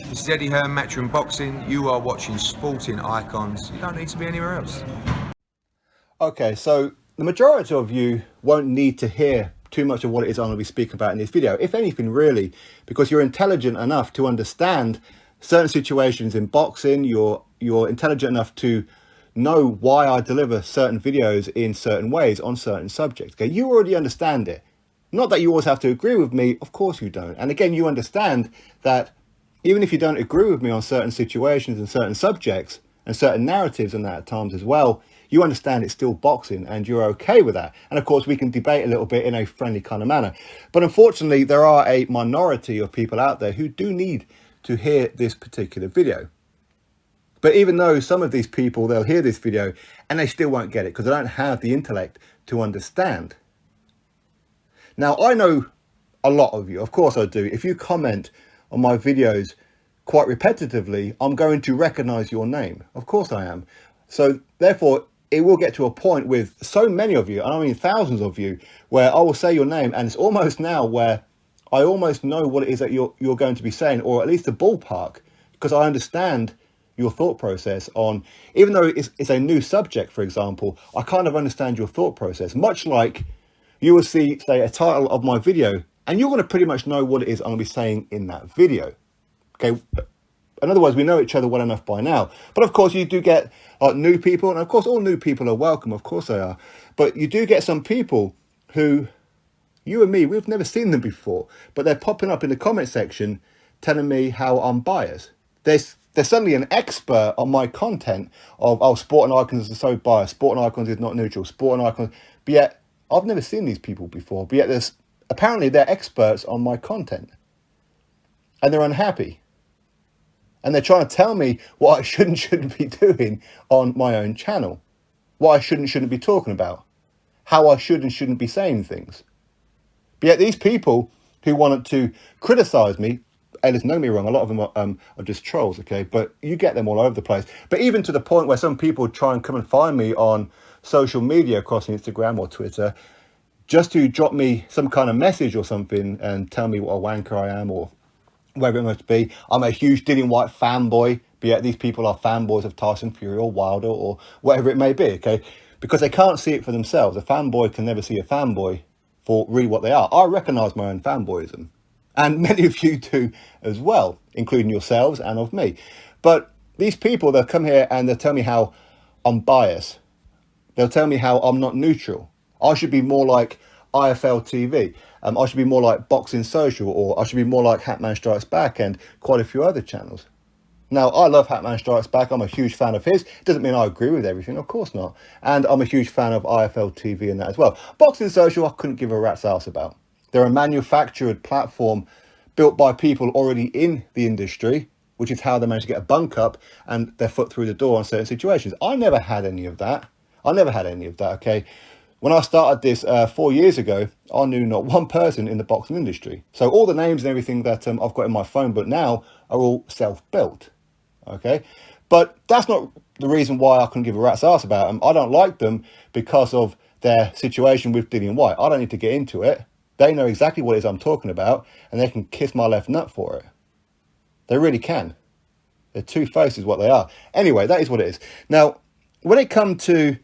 This is Eddie Hearn, Matchroom Boxing. You are watching Sporting Icons. You don't need to be anywhere else. Okay, so the majority of you won't need to hear too much of what it is I'm going to be speaking about in this video, if anything really, because you're intelligent enough to understand certain situations in boxing. You're intelligent enough to know why I deliver certain videos in certain ways on certain subjects. Okay, you already understand it. Not that you always have to agree with me, of course you don't. And again, you understand that even if you don't agree with me on certain situations and certain subjects and certain narratives and that at times as well, you understand it's still boxing and you're okay with that. And of course, we can debate a little bit in a friendly kind of manner. But unfortunately, there are a minority of people out there who do need to hear this particular video. But even though some of these people, they'll hear this video and they still won't get it because they don't have the intellect to understand. Now, I know a lot of you, of course I do. If you comment on my videos quite repetitively, I'm going to recognize your name. Of course I am. So therefore, it will get to a point with so many of you, and I mean thousands of you, where I will say your name, and it's almost now where I almost know what it is that you're going to be saying, or at least the ballpark, because I understand your thought process on, even though it's a new subject, for example, I kind of understand your thought process, much like you will see, say, a title of my video, and you're going to pretty much know what it is I'm going to be saying in that video. Okay. In other words, we know each other well enough by now. But of course, you do get new people. And of course, all new people are welcome. Of course they are. But you do get some people who, you and me, we've never seen them before. But they're popping up in the comment section telling me how I'm biased. They're suddenly an expert on my content of, oh, Sporting Icons is so biased. Sporting Icons is not neutral. Sporting Icons. But yet, I've never seen these people before. But yet, apparently they're experts on my content. And they're unhappy. And they're trying to tell me what I shouldn't be doing on my own channel. What I shouldn't be talking about. How I should and shouldn't be saying things. But yet these people who wanted to criticize me, hey, listen, don't get me wrong, a lot of them are just trolls, okay? But you get them all over the place. But even to the point where some people try and come and find me on social media across Instagram or Twitter, just to drop me some kind of message or something and tell me what a wanker I am, or whatever it must be. I'm a huge Dillian Whyte fanboy, but yet these people are fanboys of Tyson, Fury or Wilder or whatever it may be, okay? Because they can't see it for themselves. A fanboy can never see a fanboy for really what they are. I recognise my own fanboyism. And many of you do as well, including yourselves and of me. But these people, they'll come here and they'll tell me how I'm biased. They'll tell me how I'm not neutral. I should be more like IFL TV. I should be more like Boxing Social, or I should be more like Hatman Strikes Back and quite a few other channels. Now, I love Hatman Strikes Back. I'm a huge fan of his. Doesn't mean I agree with everything, of course not. And I'm a huge fan of IFL TV and that as well. Boxing Social, I couldn't give a rat's ass about. They're a manufactured platform built by people already in the industry, which is how they managed to get a bunk up and their foot through the door on certain situations. I never had any of that. Okay? When I started this 4 years ago, I knew not one person in the boxing industry. So all the names and everything that I've got in my phone book now are all self-built, okay? But that's not the reason why I couldn't give a rat's ass about them. I don't like them because of their situation with Dillian Whyte. I don't need to get into it. They know exactly what it is I'm talking about, and they can kiss my left nut for it. They really can. They're two-faced is what they are. Anyway, that is what it is. Now, when it comes to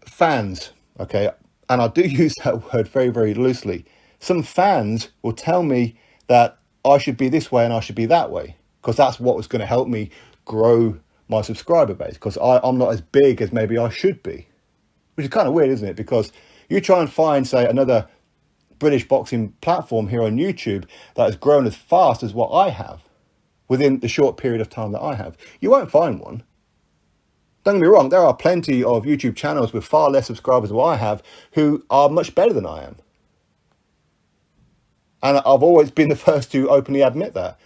fans, okay, and I do use that word very, very loosely. Some fans will tell me that I should be this way and I should be that way, because that's what was going to help me grow my subscriber base, because I'm not as big as maybe I should be, which is kind of weird, isn't it? Because you try and find, say, another British boxing platform here on YouTube that has grown as fast as what I have within the short period of time that I have. You won't find one. Don't get me wrong, there are plenty of YouTube channels with far less subscribers than I have who are much better than I am. And I've always been the first to openly admit that.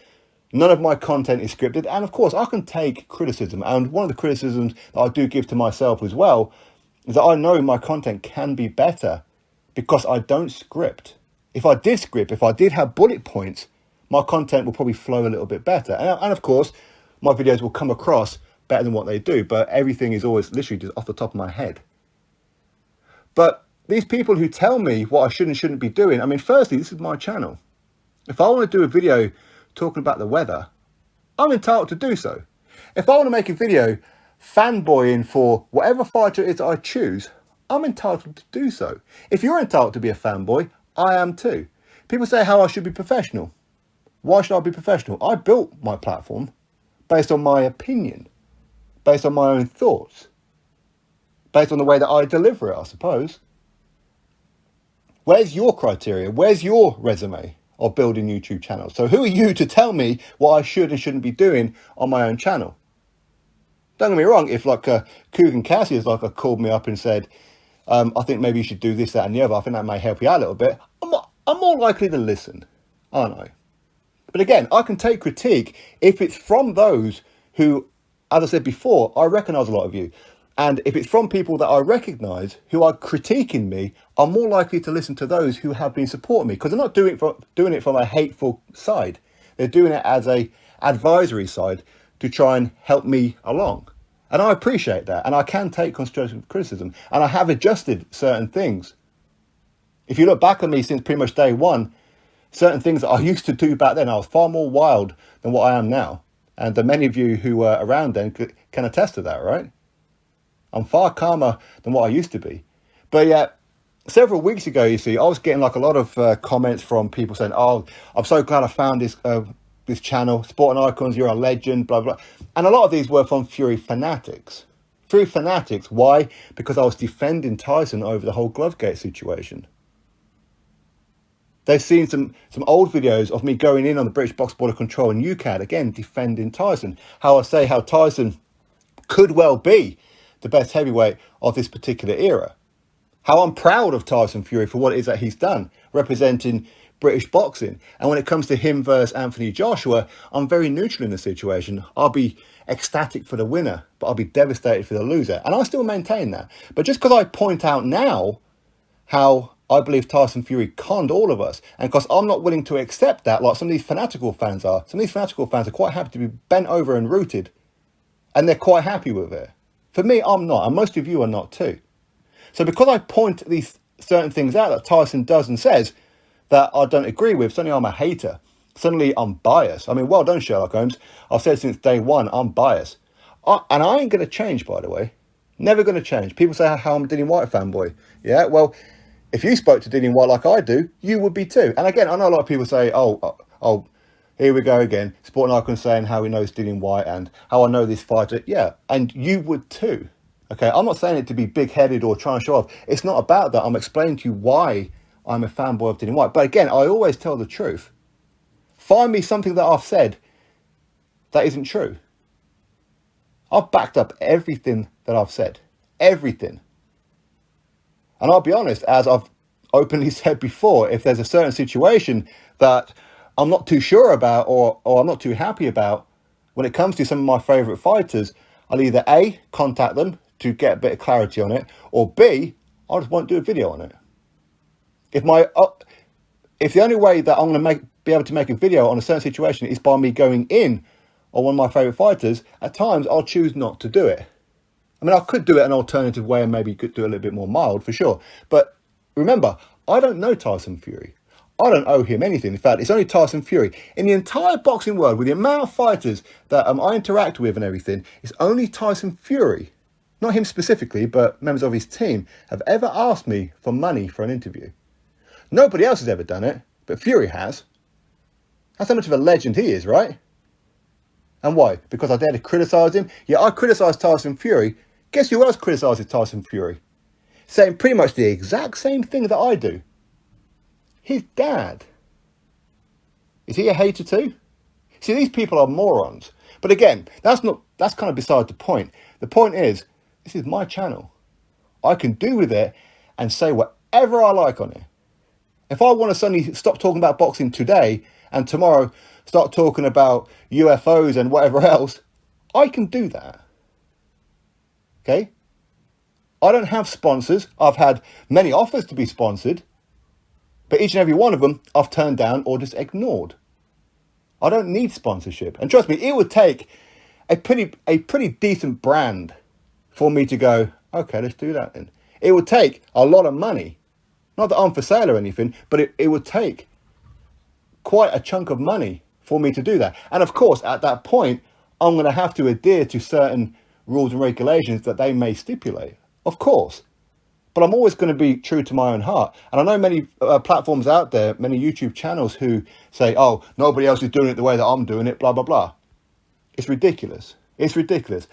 None of my content is scripted. And of course, I can take criticism. And one of the criticisms that I do give to myself as well is that I know my content can be better because I don't script. If I did script, if I did have bullet points, my content will probably flow a little bit better. And of course, my videos will come across better than what they do, but everything is always literally just off the top of my head. But these people who tell me what I should and shouldn't be doing, I mean, firstly, this is my channel. If I want to do a video talking about the weather, I'm entitled to do so. If I want to make a video fanboying for whatever fighter it is I choose, I'm entitled to do so. If you're entitled to be a fanboy, I am too. People say how I should be professional. Why should I be professional? I built my platform based on my opinion, based on my own thoughts, based on the way that I deliver it, I suppose. Where's your criteria? Where's your resume of building YouTube channels? So who are you to tell me what I should and shouldn't be doing on my own channel? Don't get me wrong, if like Coogan Cassie has called me up and said, I think maybe you should do this, that and the other, I think that may help you out a little bit, I'm more likely to listen, aren't I? But again, I can take critique if it's from those who, as I said before, I recognise a lot of you. And if it's from people that I recognise who are critiquing me, I'm more likely to listen to those who have been supporting me, because they're not doing it from a hateful side. They're doing it as a advisory side to try and help me along. And I appreciate that. And I can take constructive criticism. And I have adjusted certain things. If you look back on me since pretty much day one, certain things that I used to do back then, I was far more wild than what I am now. And many of you who were around then can attest to that, right? I'm far calmer than what I used to be. But yeah, several weeks ago, you see, I was getting like a lot of comments from people saying, oh, I'm so glad I found this channel, Sporting Icons, you're a legend, blah, blah. And a lot of these were from Fury fanatics. Fury fanatics, why? Because I was defending Tyson over the whole Glovegate situation. They've seen some old videos of me going in on the British Box Border Control and UCAD, again, defending Tyson. How I say how Tyson could well be the best heavyweight of this particular era. How I'm proud of Tyson Fury for what it is that he's done, representing British boxing. And when it comes to him versus Anthony Joshua, I'm very neutral in the situation. I'll be ecstatic for the winner, but I'll be devastated for the loser. And I still maintain that. But just because I point out now how I believe Tyson Fury conned all of us, and because I'm not willing to accept that like some of these fanatical fans are. Some of these fanatical fans are quite happy to be bent over and rooted, and they're quite happy with it. For me, I'm not, and most of you are not too. So because I point these certain things out that Tyson does and says that I don't agree with, suddenly I'm a hater. Suddenly I'm biased. I mean, well done, Sherlock Holmes. I've said since day one, I'm biased. And I ain't going to change, by the way. Never going to change. People say how I'm a Dillian Whyte fanboy. Yeah, well, if you spoke to Dillian Whyte like I do, you would be too. And again, I know a lot of people say, oh, here we go again. Sporting Icon saying how he knows Dillian Whyte and how I know this fighter. Yeah, and you would too. Okay, I'm not saying it to be big-headed or trying to show off. It's not about that. I'm explaining to you why I'm a fanboy of Dillian Whyte. But again, I always tell the truth. Find me something that I've said that isn't true. I've backed up everything that I've said. Everything. And I'll be honest, as I've openly said before, if there's a certain situation that I'm not too sure about or I'm not too happy about when it comes to some of my favourite fighters, I'll either A, contact them to get a bit of clarity on it, or B, I just won't do a video on it. If the only way that I'm going to be able to make a video on a certain situation is by me going in on one of my favourite fighters, at times I'll choose not to do it. I mean, I could do it an alternative way and maybe could do it a little bit more mild for sure. But remember, I don't know Tyson Fury. I don't owe him anything. In fact, it's only Tyson Fury. In the entire boxing world, with the amount of fighters that I interact with and everything, it's only Tyson Fury, not him specifically, but members of his team, have ever asked me for money for an interview. Nobody else has ever done it, but Fury has. That's how much of a legend he is, right? And why? Because I dare to criticise him? Yeah, I criticise Tyson Fury. Guess who else criticises Tyson Fury? Saying pretty much the exact same thing that I do. His dad. Is he a hater too? See, these people are morons. But again, that's kind of beside the point. The point is, this is my channel. I can do with it and say whatever I like on it. If I want to suddenly stop talking about boxing today and tomorrow start talking about UFOs and whatever else, I can do that. Okay? I don't have sponsors. I've had many offers to be sponsored, but each and every one of them I've turned down or just ignored. I don't need sponsorship. And trust me, it would take a pretty decent brand for me to go, okay, let's do that then. It would take a lot of money. Not that I'm for sale or anything, but it would take quite a chunk of money for me to do that. And of course, at that point, I'm going to have to adhere to certain rules and regulations that they may stipulate, of course. But I'm always going to be true to my own heart. And I know many platforms out there, many YouTube channels who say, oh, nobody else is doing it the way that I'm doing it, blah, blah, blah. It's ridiculous. It's ridiculous.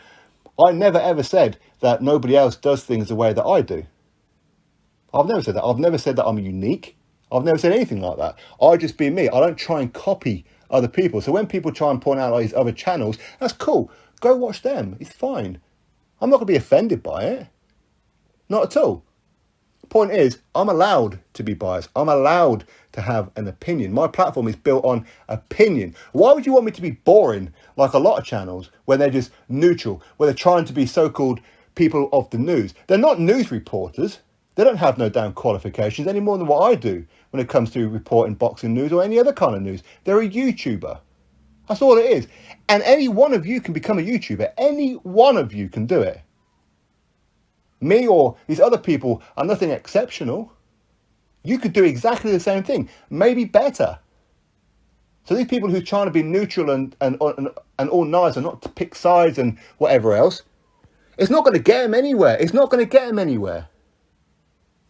I never ever said that nobody else does things the way that I do. I've never said that. I've never said that I'm unique. I've never said anything like that. I just be me. I don't try and copy other people. So when people try and point out these other channels, that's cool. Go watch them. It's fine. I'm not going to be offended by it. Not at all. Point is, I'm allowed to be biased. I'm allowed to have an opinion. My platform is built on opinion. Why would you want me to be boring like a lot of channels when they're just neutral, where they're trying to be so-called people of the news? They're not news reporters. They don't have no damn qualifications any more than what I do when it comes to reporting boxing news or any other kind of news. They're a YouTuber. That's all it is. And any one of you can become a YouTuber. Any one of you can do it. Me or these other people are nothing exceptional. You could do exactly the same thing, maybe better. So these people who are trying to be neutral and all nice and not to pick sides and whatever else, it's not going to get them anywhere. It's not going to get them anywhere.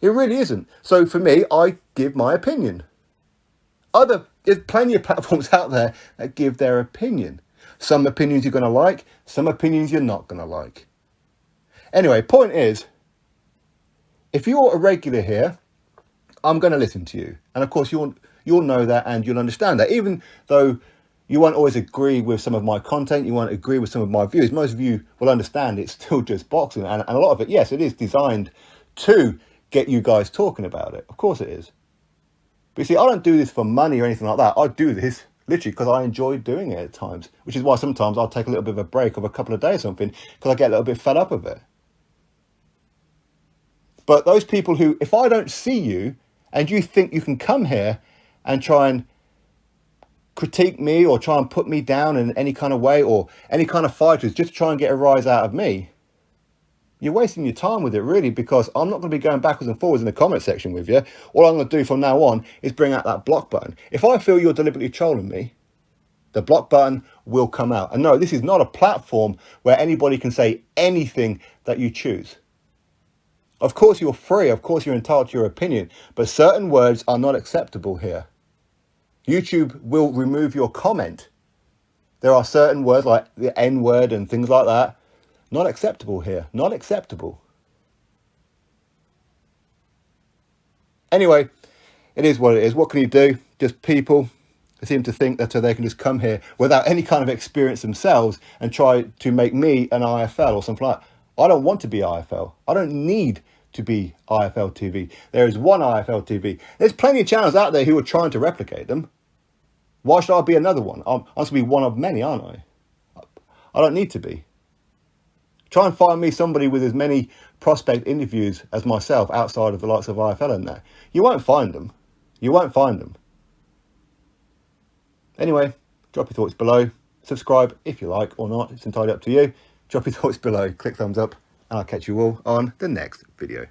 It really isn't. So for me, I give my opinion. There's plenty of platforms out there that give their opinion. Some opinions you're going to like, some opinions you're not going to like. Anyway, point is, if you're a regular here, I'm going to listen to you. And of course, you'll know that and you'll understand that. Even though you won't always agree with some of my content, you won't agree with some of my views, most of you will understand it's still just boxing. And a lot of it, yes, it is designed to get you guys talking about it. Of course it is. But you see, I don't do this for money or anything like that. I do this literally because I enjoy doing it at times, which is why sometimes I'll take a little bit of a break of a couple of days or something because I get a little bit fed up of it. But those people who, if I don't see you and you think you can come here and try and critique me or try and put me down in any kind of way or any kind of fighters just to try and get a rise out of me, you're wasting your time with it, really, because I'm not going to be going backwards and forwards in the comment section with you. All I'm going to do from now on is bring out that block button. If I feel you're deliberately trolling me, the block button will come out. And no, this is not a platform where anybody can say anything that you choose. Of course, you're free. Of course, you're entitled to your opinion. But certain words are not acceptable here. YouTube will remove your comment. There are certain words like the N-word and things like that. Not acceptable here. Not acceptable. Anyway, it is what it is. What can you do? Just people seem to think that they can just come here without any kind of experience themselves and try to make me an IFL or something like that. I don't want to be IFL. I don't need to be IFL TV. There is one IFL TV. There's plenty of channels out there who are trying to replicate them. Why should I be another one? I'm supposed to be one of many, aren't I? I don't need to be. Try and find me somebody with as many prospect interviews as myself outside of the likes of IFL and that. You won't find them. You won't find them. Anyway, drop your thoughts below. Subscribe if you like or not. It's entirely up to you. Drop your thoughts below. Click thumbs up. And I'll catch you all on the next video.